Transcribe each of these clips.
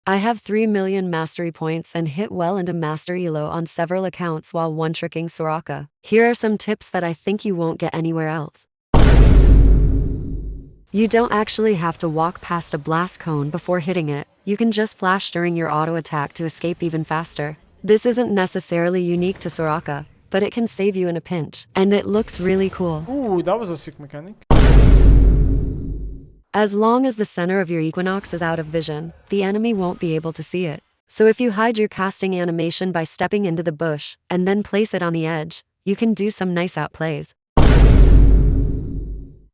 I have 3 million mastery points and hit well into master elo on several accounts while one-tricking Soraka. Here are some tips that I think you won't get anywhere else. You don't actually have to walk past a blast cone before hitting it. You can just flash during your auto attack to escape even faster. This isn't necessarily unique to Soraka, but it can save you in a pinch. And it looks really cool. Ooh, that was a sick mechanic. As long as the center of your equinox is out of vision, the enemy won't be able to see it. So if you hide your casting animation by stepping into the bush, and then place it on the edge, you can do some nice outplays.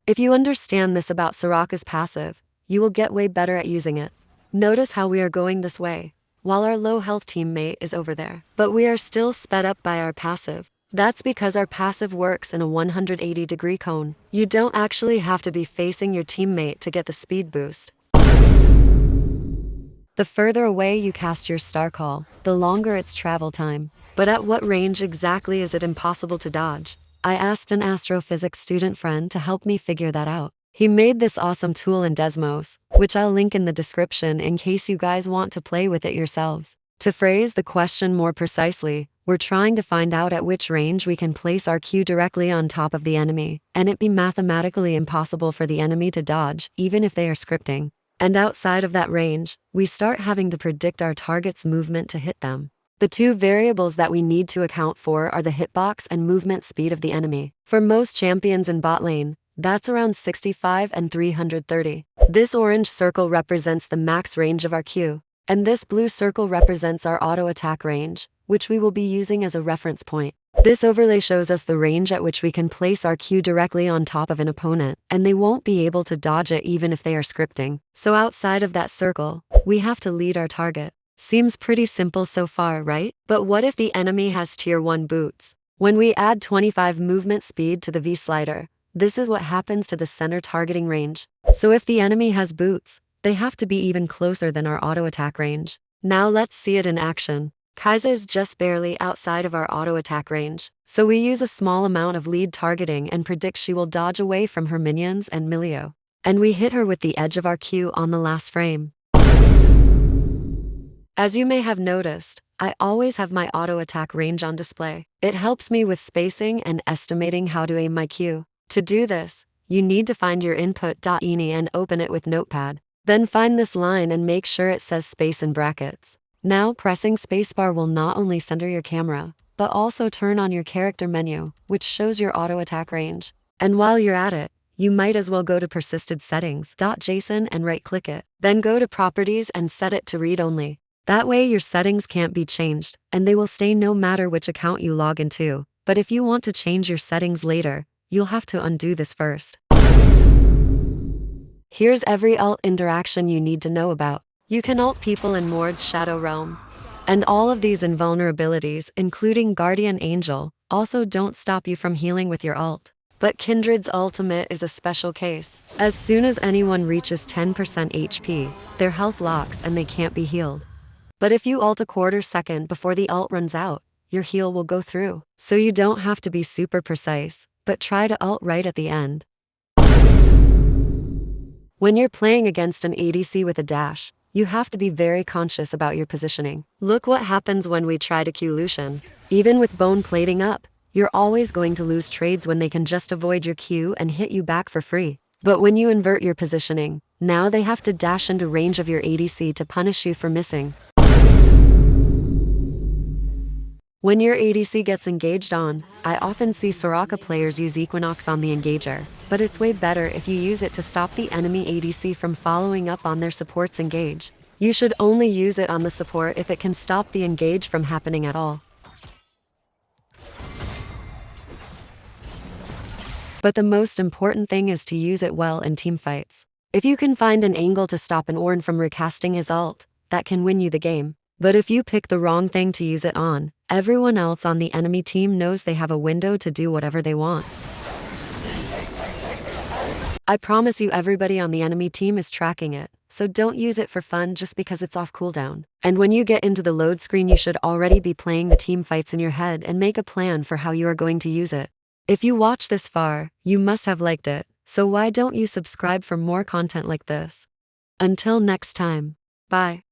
If you understand this about Soraka's passive, you will get way better at using it. Notice how we are going this way, while our low health teammate is over there. But we are still sped up by our passive. That's because our passive works in a 180-degree cone. You don't actually have to be facing your teammate to get the speed boost. The further away you cast your star call, the longer its travel time. But at what range exactly is it impossible to dodge? I asked an astrophysics student friend to help me figure that out. He made this awesome tool in Desmos, which I'll link in the description in case you guys want to play with it yourselves. To phrase the question more precisely, we're trying to find out at which range we can place our Q directly on top of the enemy, and it be mathematically impossible for the enemy to dodge, even if they are scripting. And outside of that range, we start having to predict our target's movement to hit them. The two variables that we need to account for are the hitbox and movement speed of the enemy. For most champions in bot lane, that's around 65 and 330. This orange circle represents the max range of our Q, and this blue circle represents our auto attack range, which we will be using as a reference point. This overlay shows us the range at which we can place our Q directly on top of an opponent, and they won't be able to dodge it even if they are scripting. So outside of that circle, we have to lead our target. Seems pretty simple so far, right? But what if the enemy has tier 1 boots? When we add 25 movement speed to the V slider, this is what happens to the center targeting range. So if the enemy has boots, they have to be even closer than our auto attack range. Now let's see it in action. Kai'Sa is just barely outside of our auto attack range, so we use a small amount of lead targeting and predict she will dodge away from her minions and Milio. And we hit her with the edge of our Q on the last frame. As you may have noticed, I always have my auto attack range on display. It helps me with spacing and estimating how to aim my Q. To do this, you need to find your input.ini and open it with Notepad. Then find this line and make sure it says space in brackets. Now pressing spacebar will not only center your camera, but also turn on your character menu, which shows your auto attack range. And while you're at it, you might as well go to persisted settings.json and right-click it. Then go to properties and set it to read only. That way your settings can't be changed, and they will stay no matter which account you log into. But if you want to change your settings later, you'll have to undo this first. Here's every ult interaction you need to know about. You can ult people in Mord's Shadow Realm. And all of these invulnerabilities, including Guardian Angel, also don't stop you from healing with your ult. But Kindred's ultimate is a special case. As soon as anyone reaches 10% HP, their health locks and they can't be healed. But if you ult a quarter second before the ult runs out, your heal will go through. So you don't have to be super precise, but try to ult right at the end. When you're playing against an ADC with a dash, you have to be very conscious about your positioning. Look what happens when we try to Q Lucian. Even with bone plating up, you're always going to lose trades when they can just avoid your Q and hit you back for free. But when you invert your positioning, now they have to dash into range of your ADC to punish you for missing. When your ADC gets engaged on, I often see Soraka players use Equinox on the engager, but it's way better if you use it to stop the enemy ADC from following up on their support's engage. You should only use it on the support if it can stop the engage from happening at all. But the most important thing is to use it well in teamfights. If you can find an angle to stop an Ornn from recasting his ult, that can win you the game. But if you pick the wrong thing to use it on, everyone else on the enemy team knows they have a window to do whatever they want. I promise you everybody on the enemy team is tracking it, so don't use it for fun just because it's off cooldown. And when you get into the load screen, you should already be playing the team fights in your head and make a plan for how you are going to use it. If you watch this far, you must have liked it, so why don't you subscribe for more content like this? Until next time, bye.